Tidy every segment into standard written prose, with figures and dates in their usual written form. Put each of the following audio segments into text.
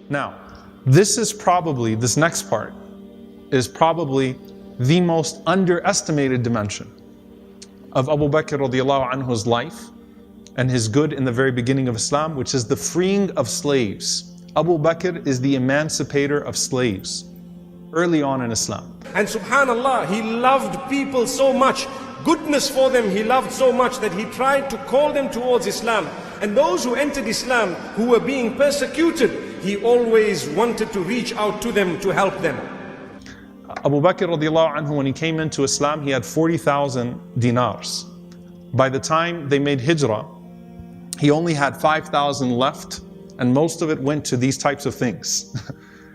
Now, this next part is probably the most underestimated dimension of Abu Bakr radiallahu anhu's life and his good in the very beginning of Islam, which is the freeing of slaves. Abu Bakr is the emancipator of slaves early on in Islam. And subhanallah, he loved people so much, goodness for them he loved so much that he tried to call them towards Islam. And those who entered Islam, who were being persecuted, he always wanted to reach out to them to help them. Abu Bakr radiallahu anhu, when he came into Islam, he had 40,000 dinars. By the time they made hijrah, he only had 5,000 left, and most of it went to these types of things.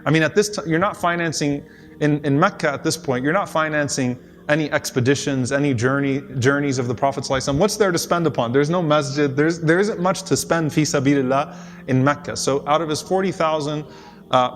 I mean, at this time, you're not financing, in Mecca at this point, you're not financing any expeditions, any journeys of the Prophet ﷺ. What's there to spend upon? There's no masjid, there isn't much to spend fi sabilillah in Mecca. So out of his 40,000,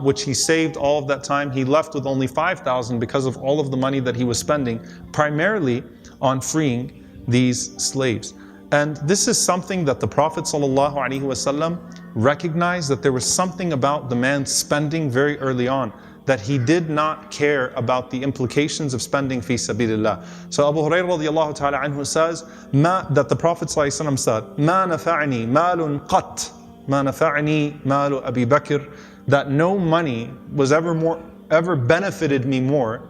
which he saved all of that time, he left with only 5,000 because of all of the money that he was spending, primarily on freeing these slaves. And this is something that the Prophet ﷺ recognized, that there was something about the man spending very early on, that he did not care about the implications of spending fi sabilillah. So Abu Hurairah radiallahu ta'ala anhu says, that the Prophet ﷺ said, مَا نَفَعْنِي مَالٌ قَطْ مَا نَفَعْنِي مَالُ أَبِي بَكْرٍ, that no money was ever benefited me more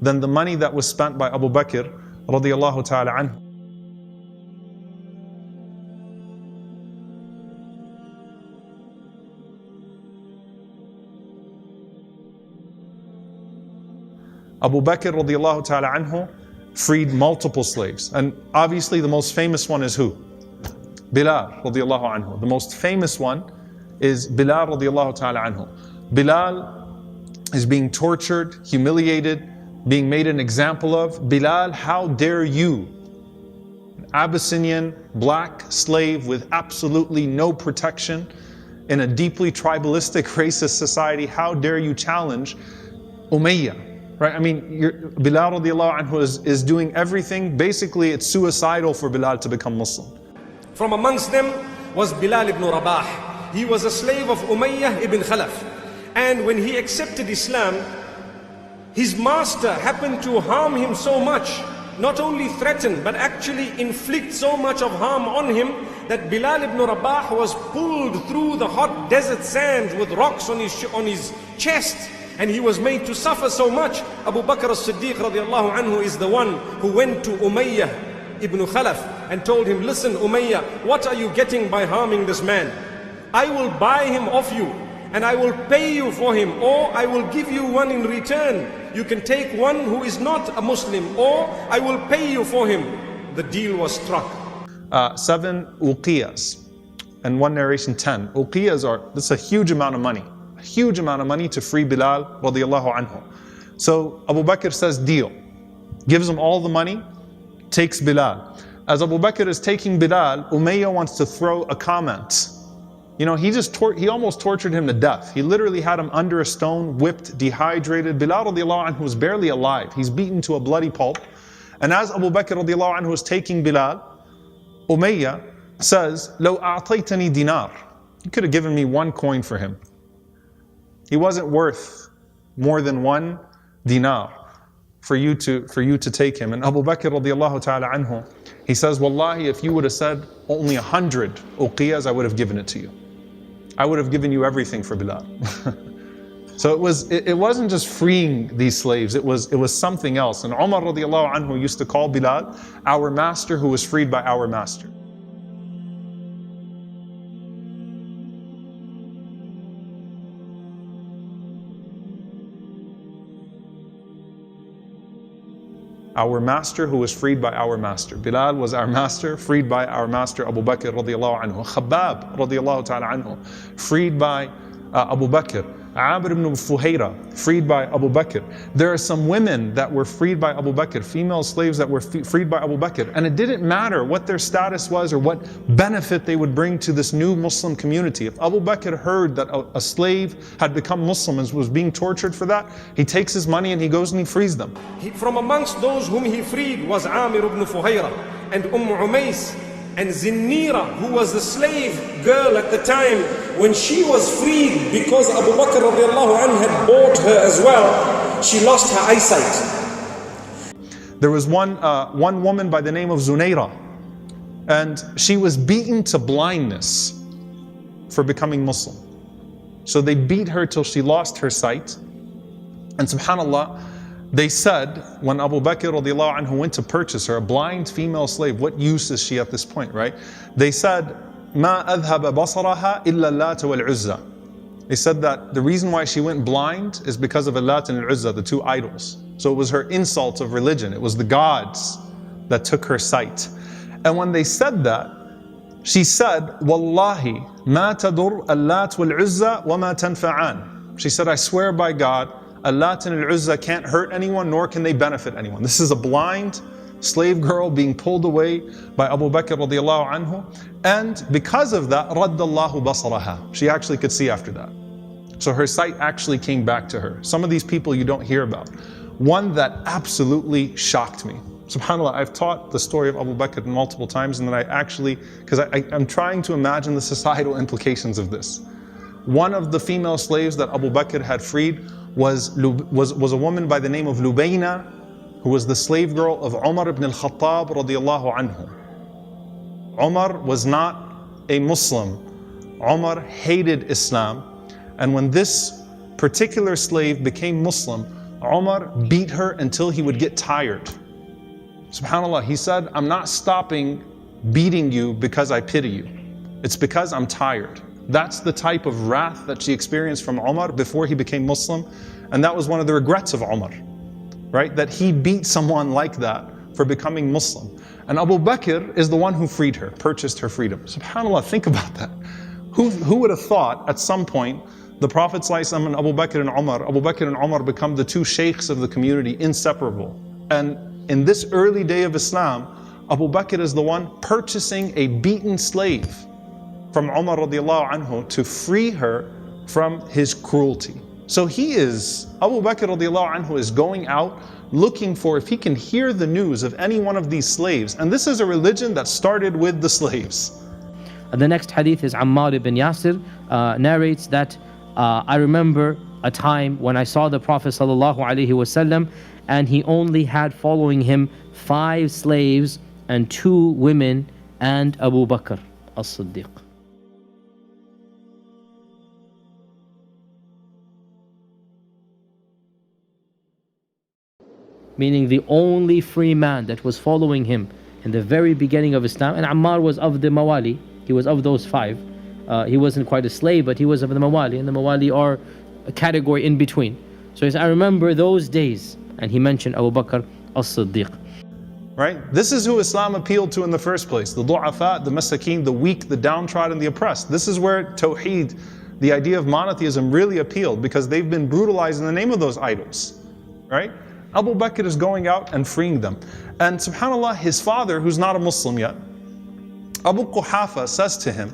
than the money that was spent by Abu Bakr radiallahu ta'ala anhu. Abu Bakr radiallahu ta'ala anhu freed multiple slaves. And obviously the most famous one is who? Bilal radiallahu anhu. The most famous one is Bilal radiallahu ta'ala anhu. Bilal is being tortured, humiliated, being made an example of. Bilal, how dare you, an Abyssinian black slave with absolutely no protection in a deeply tribalistic, racist society, how dare you challenge Umayyah? Right? I mean, Bilal radiallahu anhu is doing everything. Basically, it's suicidal for Bilal to become Muslim. From amongst them was Bilal ibn Rabah. He was a slave of Umayyah ibn Khalaf. And when he accepted Islam, his master happened to harm him so much, not only threaten, but actually inflict so much of harm on him, that Bilal ibn Rabah was pulled through the hot desert sands with rocks on his chest. And he was made to suffer so much. Abu Bakr Siddiq radiallahu anhu is the one who went to Umayyah ibn Khalaf and told him, listen Umayyah, what are you getting by harming this man? I will buy him off you and I will pay you for him, or I will give you one in return. You can take one who is not a Muslim, or I will pay you for him. The deal was struck. 7 uqiyas, and one narration 10. Uqiyas that's a huge amount of money. Huge amount of money to free Bilal radiallahu anhu. So Abu Bakr says deal, gives him all the money, takes Bilal. As Abu Bakr is taking Bilal, Umayyah wants to throw a comment. You know, he almost tortured him to death. He literally had him under a stone, whipped, dehydrated. Bilal radiallahu anhu was barely alive. He's beaten to a bloody pulp. And as Abu Bakr radiallahu anhu is taking Bilal, Umayyah says, لو أعطيتني dinar. You could have given me 1 coin for him. He wasn't worth more than 1 dinar for you to take him. And Abu Bakr radiallahu ta'ala anhu, he says, Wallahi, if you would have said only 100 uqiyas, I would have given it to you. I would have given you everything for Bilal. So it wasn't just freeing these slaves, it was something else. And Omar radiallahu anhu used to call Bilal our master who was freed by our master. Our master who was freed by our master. Bilal was our master, freed by our master Abu Bakr radiallahu anhu. Khabbab radiallahu ta'ala anhu, freed by Abu Bakr. Amr ibn Fuhayra, freed by Abu Bakr. There are some women that were freed by Abu Bakr, female slaves that were freed by Abu Bakr. And it didn't matter what their status was or what benefit they would bring to this new Muslim community. If Abu Bakr heard that a slave had become Muslim and was being tortured for that, he takes his money and he goes and he frees them. From amongst those whom he freed was Amr ibn Fuhayra and Umm Umays And Zinnira, who was the slave girl at the time, when she was freed because Abu Bakr radiallahu anhu had bought her as well, she lost her eyesight. There was one woman by the name of Zunaira, and she was beaten to blindness for becoming Muslim. So they beat her till she lost her sight. And subhanAllah, they said, when Abu Bakr radiallahu anhu went to purchase her, a blind female slave, what use is she at this point, right? They said, مَا أَذْهَبَ بَصَرَهَا إِلَّا اللَّاتَ وَالْعُزَّى. They said that the reason why she went blind is because of Allat and Al-Uzza, the two idols. So it was her insult of religion. It was the gods that took her sight. And when they said that, she said, Wallahi, ma tadur Allat wal-Uzza wa ma tanfa'an. She said, I swear by God, Allat and Al-Uzza can't hurt anyone, nor can they benefit anyone. This is a blind slave girl being pulled away by Abu Bakr radiallahu anhu. And because of that, raddallahu basaraha. She actually could see after that. So her sight actually came back to her. Some of these people you don't hear about. One that absolutely shocked me. SubhanAllah, I've taught the story of Abu Bakr multiple times, and then I actually, because I'm trying to imagine the societal implications of this. One of the female slaves that Abu Bakr had freed was a woman by the name of Lubayna, who was the slave girl of Omar ibn al-Khattab radiallahu anhu. Omar was not a Muslim. Omar hated Islam. And when this particular slave became Muslim, Omar beat her until he would get tired. SubhanAllah, he said, I'm not stopping beating you because I pity you. It's because I'm tired. That's the type of wrath that she experienced from Omar before he became Muslim. And that was one of the regrets of Omar, right? That he beat someone like that for becoming Muslim. And Abu Bakr is the one who freed her, purchased her freedom. SubhanAllah, think about that. Who would have thought at some point the Prophet ﷺ and Abu Bakr and Omar become the two sheikhs of the community, inseparable. And in this early day of Islam, Abu Bakr is the one purchasing a beaten slave from Omar radiallahu anhu to free her from his cruelty. So Abu Bakr radiallahu anhu is going out looking for if he can hear the news of any one of these slaves. And this is a religion that started with the slaves. The next hadith is Ammar ibn Yasir narrates that I remember a time when I saw the Prophet sallallahu alaihi wasallam, and he only had following him 5 slaves and 2 women and Abu Bakr Siddiq. Meaning the only free man that was following him in the very beginning of Islam. And Ammar was of the Mawali, he was of those 5. He wasn't quite a slave, but he was of the Mawali, and the Mawali are a category in between. So he said, I remember those days, and he mentioned Abu Bakr Siddiq. Right? This is who Islam appealed to in the first place. The du'afa, the masakeen, the weak, the downtrodden, the oppressed. This is where Tawheed, the idea of monotheism, really appealed, because they've been brutalized in the name of those idols. Right? Abu Bakr is going out and freeing them. And subhanAllah, his father, who's not a Muslim yet, Abu Quhafa says to him,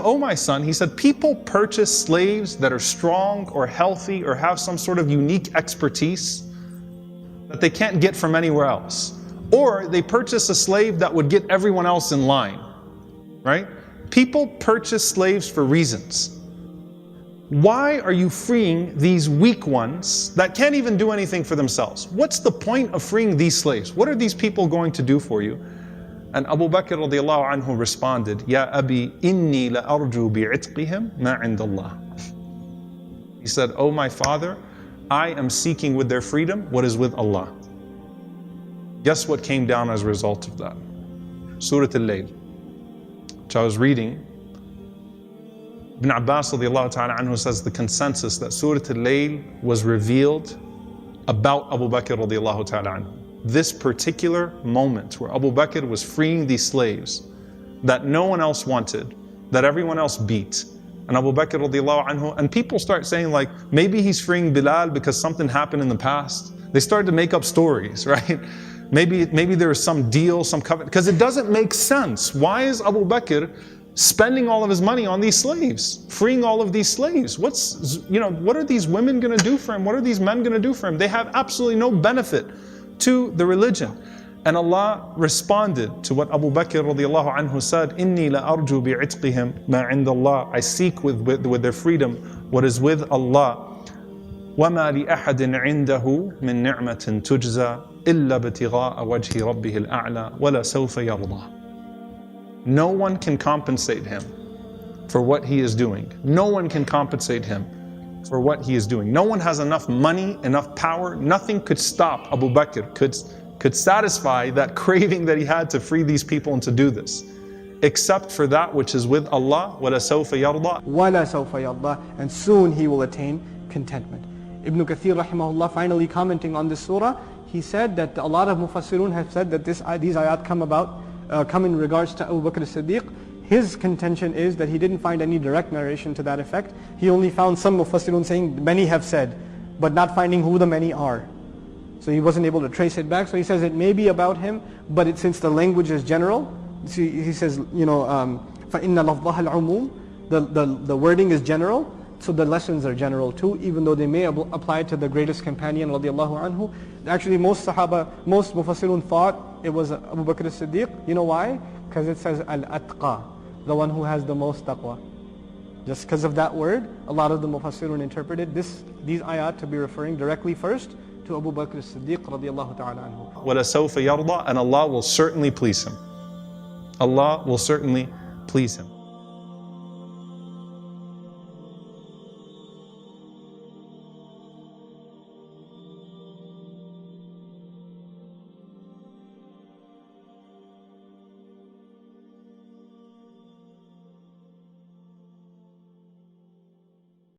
oh my son, he said, people purchase slaves that are strong or healthy or have some sort of unique expertise that they can't get from anywhere else. Or they purchase a slave that would get everyone else in line, right? People purchase slaves for reasons. Why are you freeing these weak ones that can't even do anything for themselves? What's the point of freeing these slaves? What are these people going to do for you? And Abu Bakr radiallahu anhu responded, Ya Abi, inni la arju bi'itqihim ma indallah. He said, oh my father, I am seeking with their freedom what is with Allah. Guess what came down as a result of that? Surah Al-Layl, which I was reading. Ibn Abbas radiallahu ta'ala anhu says the consensus that Surah Al-Layl was revealed about Abu Bakr radiallahu ta'ala anhu. This particular moment where Abu Bakr was freeing these slaves that no one else wanted, that everyone else beat. And Abu Bakr radiallahu anhu, and people start saying like, maybe he's freeing Bilal because something happened in the past. They started to make up stories, right? Maybe there was some deal, some covenant, because it doesn't make sense. Why is Abu Bakr spending all of his money on these slaves, freeing all of these slaves? What are these women going to do for him? What are these men going to do for him? They have absolutely no benefit to the religion. And Allah responded to what Abu Bakr radiallahu anhu said, إِنِّي لَأَرْجُو بِعِتْقِهِمْ مَا عِنْدَ اللَّهِ. I seek with their freedom what is with Allah. وَمَا لِأَحَدٍ عِنْدَهُ مِنْ نِعْمَةٍ تُجْزَى إِلَّا ابْتِغَاءَ وَجْهِ رَبِّهِ الْأَعْلَى وَلَسَوْفَ يَرْضَى. No one can compensate him for what he is doing. No one can compensate him for what he is doing. No one has enough money, enough power. Nothing could stop Abu Bakr, could satisfy that craving that he had to free these people and to do this, except for that which is with Allah. وَلَسَوْفَ يَرْضَى. وَلَسَوْفَ يَرْضَى. And soon he will attain contentment. Ibn Kathir rahimahullah, finally commenting on this surah, he said that a lot of mufassirun have said that these ayat come in regards to Abu Bakr Siddiq. His contention is that he didn't find any direct narration to that effect. He only found some mufassirun saying many have said, but not finding who the many are. So he wasn't able to trace it back. So he says it may be about him, but since the language is general, he says, فَإِنَّ لَفْظَهَا الْعُمُومِ. The wording is general, so the lessons are general too, even though they may apply to the greatest companion radiallahu anhu. Actually, most mufassirun thought it was Abu Bakr Siddiq. You know why? Because it says al-atqa, the one who has the most taqwa. Just because of that word, a lot of the mufassirun interpreted these ayat to be referring directly first to Abu Bakr Siddiq radiallahu ta'ala anhu. وَلَسَوْفَ يَرْضَى. And Allah will certainly please him. Allah will certainly please him.